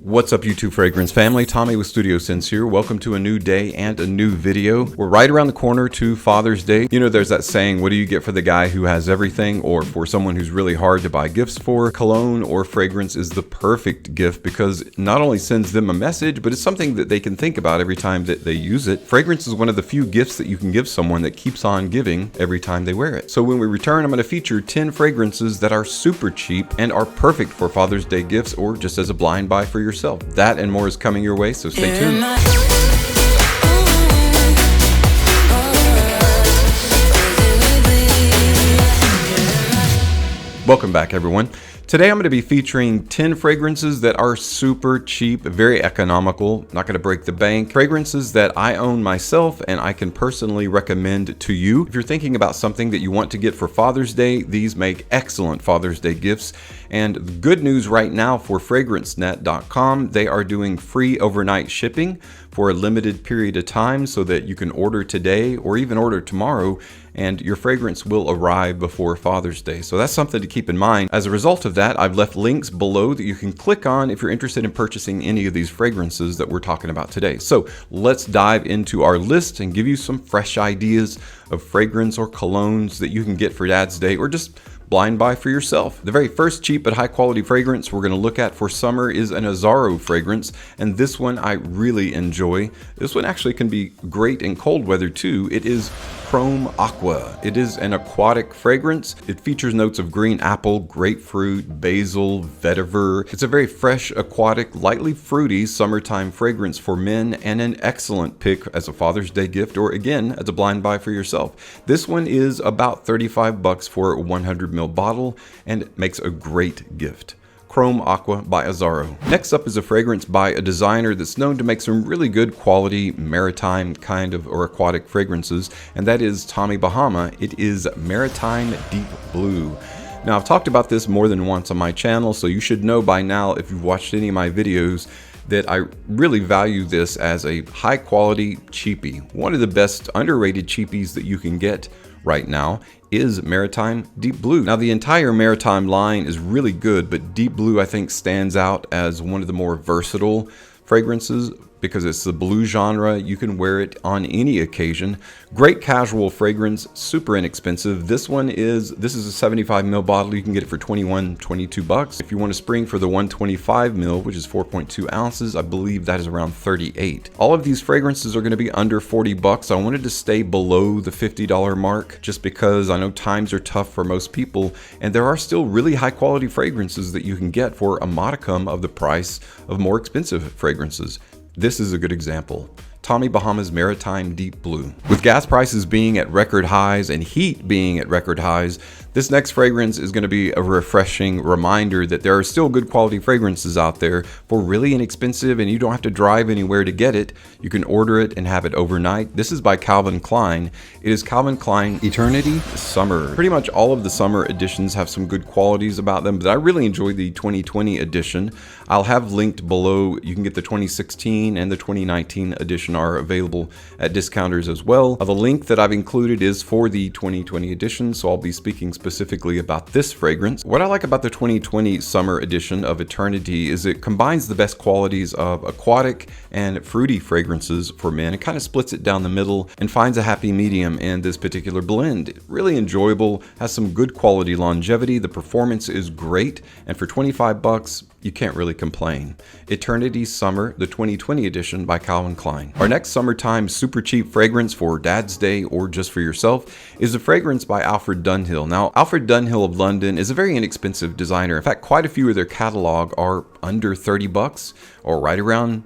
What's up, YouTube fragrance family? Tommy with Studio Sense here. Welcome to a new day and a new video. We're right around the corner to Father's Day. You know, there's that saying, what do you get for the guy who has everything, or for someone who's really hard to buy gifts for? Cologne or fragrance is the perfect gift because it not only sends them a message, but it's something that they can think about every time that they use it. Fragrance is one of the few gifts that you can give someone that keeps on giving every time they wear it. So when we return, I'm going to feature 10 fragrances that are super cheap and are perfect for Father's Day gifts or just as a blind buy for yourself. That and more is coming your way, so stay tuned. Welcome back, everyone. Today I'm going to be featuring 10 fragrances that are super cheap, very economical, not going to break the bank. Fragrances that I own myself and I can personally recommend to you. If you're thinking about something that you want to get for Father's Day, these make excellent Father's Day gifts. And good news right now for FragranceNet.com, they are doing free overnight shipping for a limited period of time so that you can order today or even order tomorrow and your fragrance will arrive before Father's Day. So that's something to keep in mind. As a result of that, I've left links below that you can click on if you're interested in purchasing any of these fragrances that we're talking about today. So let's dive into our list and give you some fresh ideas of fragrance or colognes that you can get for Dad's Day or just blind buy for yourself. The very first cheap but high quality fragrance we're going to look at for summer is an Azzaro fragrance, and this one I really enjoy. This one actually can be great in cold weather too. It is Chrome Aqua. It is an aquatic fragrance. It features notes of green apple, grapefruit, basil, vetiver. It's a very fresh, aquatic, lightly fruity summertime fragrance for men and an excellent pick as a Father's Day gift or again as a blind buy for yourself. This one is about 35 bucks for a 100 ml bottle and it makes a great gift. Chrome Aqua by Azzaro. Next up is a fragrance by a designer that's known to make some really good quality maritime kind of or aquatic fragrances, and that is Tommy Bahama. It is Maritime Deep Blue. Now, I've talked about this more than once on my channel, so you should know by now if you've watched any of my videos that I really value this as a high quality cheapie. One of the best underrated cheapies that you can get right now is Maritime Deep Blue. Now, the entire Maritime line is really good, but Deep Blue I think stands out as one of the more versatile fragrances because it's the blue genre. You can wear it on any occasion. Great casual fragrance, super inexpensive. This is a 75 ml bottle. You can get it for 22 bucks. If you want to spring for the 125 ml, which is 4.2 ounces, I believe that is around 38. All of these fragrances are going to be under 40 bucks. I wanted to stay below the $50 mark just because I know times are tough for most people, and there are still really high quality fragrances that you can get for a modicum of the price of more expensive fragrances. This is a good example. Tommy Bahama's Maritime Deep Blue. With gas prices being at record highs and heat being at record highs, this next fragrance is going to be a refreshing reminder that there are still good quality fragrances out there for really inexpensive and you don't have to drive anywhere to get it. You can order it and have it overnight. This is by Calvin Klein. It is Calvin Klein Eternity Summer. Pretty much all of the summer editions have some good qualities about them, but I really enjoy the 2020 edition. I'll have linked below. You can get the 2016 and the 2019 edition are available at discounters as well. The link that I've included is for the 2020 edition, so I'll be speaking specifically about this fragrance. What I like about the 2020 summer edition of Eternity is it combines the best qualities of aquatic and fruity fragrances for men. It kind of splits it down the middle and finds a happy medium in this particular blend. Really enjoyable, has some good quality longevity. The performance is great, and for 25 bucks, you can't really complain. Eternity Summer, the 2020 edition by Calvin Klein. Our next summertime super cheap fragrance for Dad's Day or just for yourself is a fragrance by Alfred Dunhill. Now, Alfred Dunhill of London is a very inexpensive designer. In fact, quite a few of their catalog are under 30 bucks or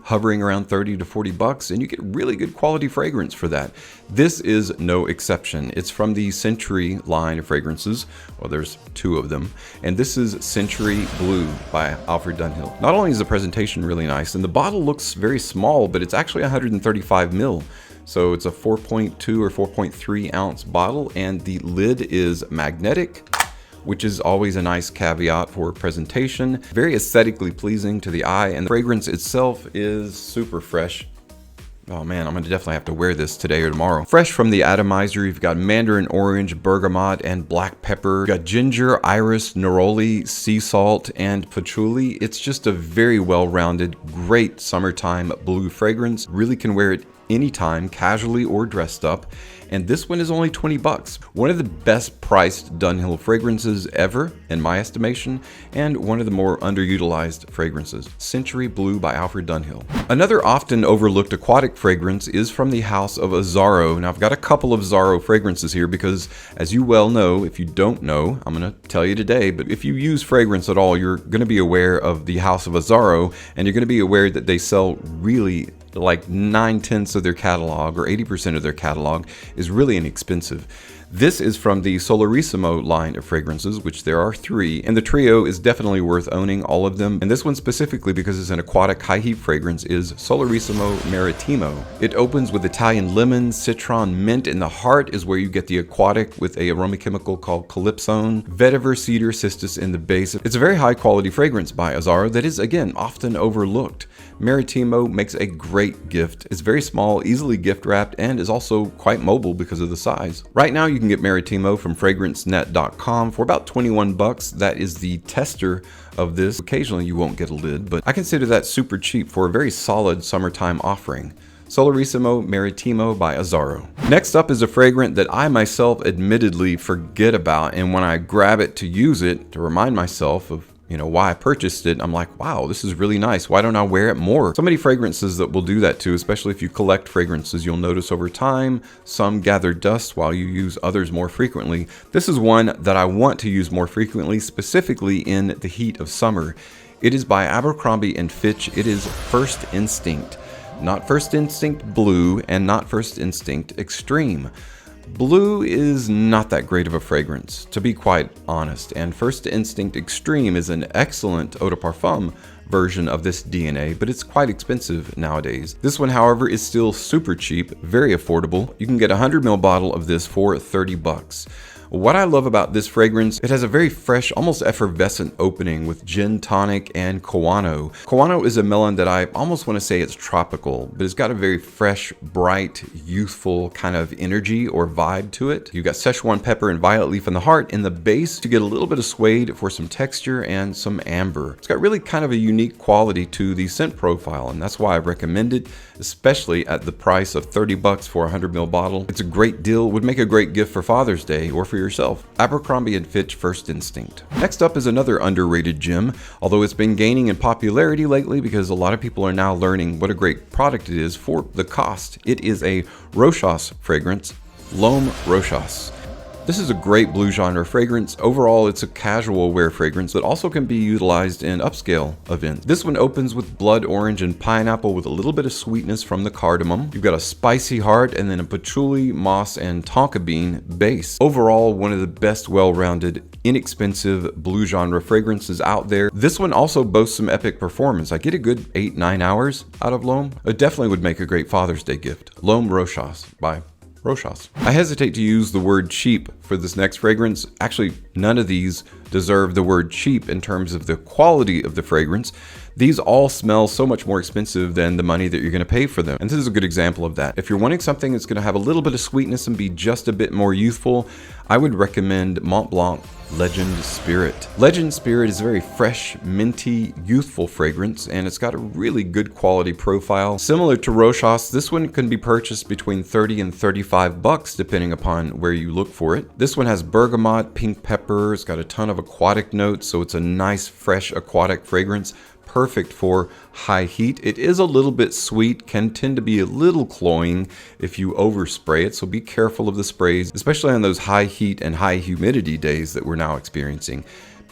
hovering around 30 to 40 bucks, and you get really good quality fragrance for that. This is no exception. It's from the Century line of fragrances. Well, there's two of them, and this is Century Blue by Alfred Dunhill. Not only is the presentation really nice, and the bottle looks very small, but it's actually 135 ml. So it's a 4.2 or 4.3 ounce bottle, and the lid is magnetic, which is always a nice caveat for presentation. Very aesthetically pleasing to the eye, and the fragrance itself is super fresh. Oh man, I'm gonna definitely have to wear this today or tomorrow. Fresh from the atomizer, you've got mandarin orange, bergamot, and black pepper. You've got ginger, iris, neroli, sea salt, and patchouli. It's just a very well-rounded, great summertime blue fragrance. Really can wear it anytime, casually or dressed up. And this one is only 20 bucks. One of the best priced Dunhill fragrances ever, in my estimation, and one of the more underutilized fragrances. Century Blue by Alfred Dunhill. Another often overlooked aquatic fragrance is from the house of Azzaro. Now I've got a couple of Azzaro fragrances here because, as you well know, if you don't know, I'm gonna tell you today, but if you use fragrance at all, you're gonna be aware of the house of Azzaro, and you're gonna be aware that they sell really like 9/10 of their catalog, or 80% of their catalog is really inexpensive. This is from the Solarissimo line of fragrances, which there are 3, and the trio is definitely worth owning, all of them. And this one specifically, because it's an aquatic high heat fragrance, is Solarissimo Marittimo. It opens with Italian lemon, citron, mint, and the heart is where you get the aquatic with a aroma chemical called calypsone, vetiver, cedar, cistus in the base. It's a very high quality fragrance by Azzaro that is, again, often overlooked. Marittimo makes a great gift. It's very small, easily gift wrapped, and is also quite mobile because of the size. Right now you can get Marittimo from FragranceNet.com for about 21 bucks. That is the tester of this. Occasionally you won't get a lid, but I consider that super cheap for a very solid summertime offering. Solarissimo Marittimo by Azzaro. Next up is a fragrance that I myself admittedly forget about, and when I grab it to use it, to remind myself of why I purchased it, I'm like, wow, this is really nice. Why don't I wear it more? So many fragrances that will do that too, especially if you collect fragrances. You'll notice over time, some gather dust while you use others more frequently. This is one that I want to use more frequently, specifically in the heat of summer. It is by Abercrombie & Fitch. It is First Instinct. Not First Instinct Blue and not First Instinct Extreme. Blue is not that great of a fragrance, to be quite honest, and First Instinct Extreme is an excellent eau de parfum version of this DNA, but it's quite expensive nowadays. This one, however, is still super cheap, very affordable. You can get a 100ml bottle of this for 30 bucks. What I love about this fragrance, it has a very fresh, almost effervescent opening with gin tonic and Kawano. Kawano is a melon that I almost want to say it's tropical, but it's got a very fresh, bright, youthful kind of energy or vibe to it. You've got Szechuan pepper and violet leaf in the heart. In the base, to get a little bit of suede for some texture and some amber. It's got really kind of a unique quality to the scent profile, and that's why I recommend it, especially at the price of 30 bucks for a 100ml bottle. It's a great deal, would make a great gift for Father's Day or for yourself. Abercrombie & Fitch First Instinct. Next up is another underrated gem, although it's been gaining in popularity lately because a lot of people are now learning what a great product it is for the cost. It is a Rochas fragrance, L'Homme Rochas. This is a great blue genre fragrance. Overall, it's a casual wear fragrance that also can be utilized in upscale events. This one opens with blood orange and pineapple with a little bit of sweetness from the cardamom. You've got a spicy heart and then a patchouli, moss, and tonka bean base. Overall, one of the best well-rounded, inexpensive blue genre fragrances out there. This one also boasts some epic performance. I get a good 8-9 hours out of L'Homme. It definitely would make a great Father's Day gift. L'Homme Rochas by Rochas. I hesitate to use the word cheap for this next fragrance. Actually, none of these deserve the word cheap in terms of the quality of the fragrance. These all smell so much more expensive than the money that you're going to pay for them. And this is a good example of that. If you're wanting something that's going to have a little bit of sweetness and be just a bit more youthful, I would recommend Mont Blanc Legend Spirit. Legend Spirit is a very fresh, minty, youthful fragrance, and it's got a really good quality profile. Similar to Rochas, this one can be purchased between 30 and 35 bucks depending upon where you look for it. This one has bergamot, pink pepper, it's got a ton of aquatic notes, so it's a nice, fresh aquatic fragrance. Perfect for high heat. It is a little bit sweet, can tend to be a little cloying if you overspray it, so be careful of the sprays, especially on those high heat and high humidity days that we're now experiencing.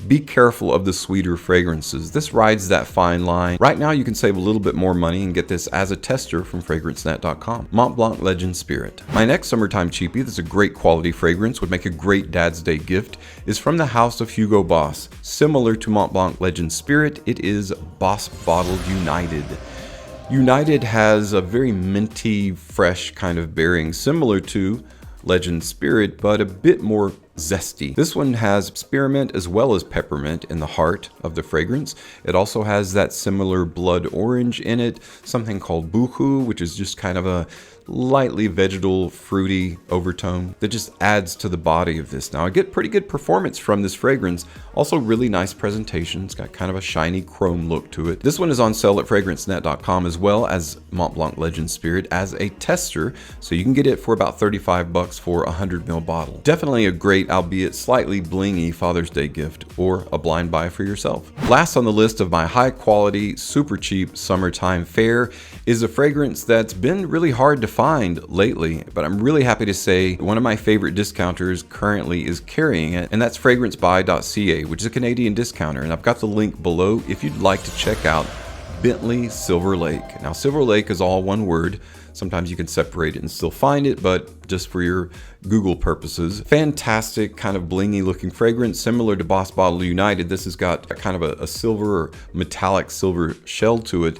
Be careful of the sweeter fragrances. This rides that fine line. Right now you can save a little bit more money and get this as a tester from FragranceNet.com. Mont Blanc Legend Spirit. My next summertime cheapie that's a great quality fragrance, would make a great Dad's Day gift, is from the house of Hugo Boss. Similar to Mont Blanc Legend Spirit, it is Boss Bottled United. United has a very minty, fresh kind of bearing, similar to Legend Spirit, but a bit more zesty. This one has spearmint as well as peppermint in the heart of the fragrance. It also has that similar blood orange in it, something called buchu, which is just kind of a lightly vegetal, fruity overtone that just adds to the body of this. Now I get pretty good performance from this fragrance. Also really nice presentation. It's got kind of a shiny chrome look to it. This one is on sale at FragranceNet.com as well as Mont Blanc Legend Spirit as a tester. So you can get it for about 35 bucks for a 100ml bottle. Definitely a great, albeit slightly blingy Father's Day gift or a blind buy for yourself. Last on the list of my high quality, super cheap summertime fare is a fragrance that's been really hard to find lately, but I'm really happy to say one of my favorite discounters currently is carrying it, and that's FragranceBuy.ca, which is a Canadian discounter, and I've got the link below if you'd like to check out Bentley Silver Lake. Now Silver Lake is all one word. Sometimes you can separate it and still find it, but just for your Google purposes. Fantastic kind of blingy looking fragrance, similar to Boss Bottle United. This has got kind of a silver or metallic silver shell to it.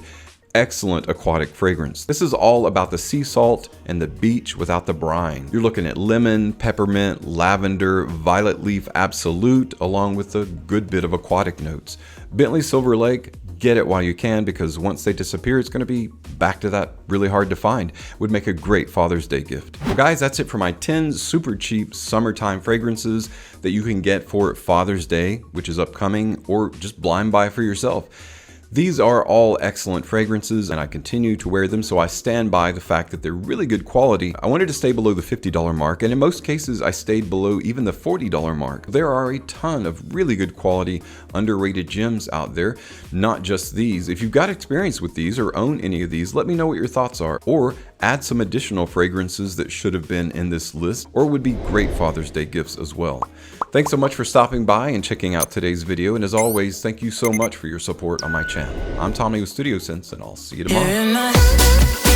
Excellent aquatic fragrance. This is all about the sea salt and the beach without the brine. You're looking at lemon, peppermint, lavender, violet leaf absolute, along with a good bit of aquatic notes. Bentley Silver Lake, get it while you can, because once they disappear, it's going to be back to that really hard to find. Would make a great Father's Day gift. Well guys, that's it for my 10 super cheap summertime fragrances that you can get for Father's Day, which is upcoming, or just blind buy for yourself. These are all excellent fragrances and I continue to wear them, so I stand by the fact that they're really good quality. I wanted to stay below the $50 mark, and in most cases I stayed below even the $40 mark. There are a ton of really good quality, underrated gems out there, not just these. If you've got experience with these or own any of these, let me know what your thoughts are, or add some additional fragrances that should have been in this list or would be great Father's Day gifts as well. Thanks so much for stopping by and checking out today's video, and as always, thank you so much for your support on my channel. I'm Tommy with Studio Sense, and I'll see you tomorrow.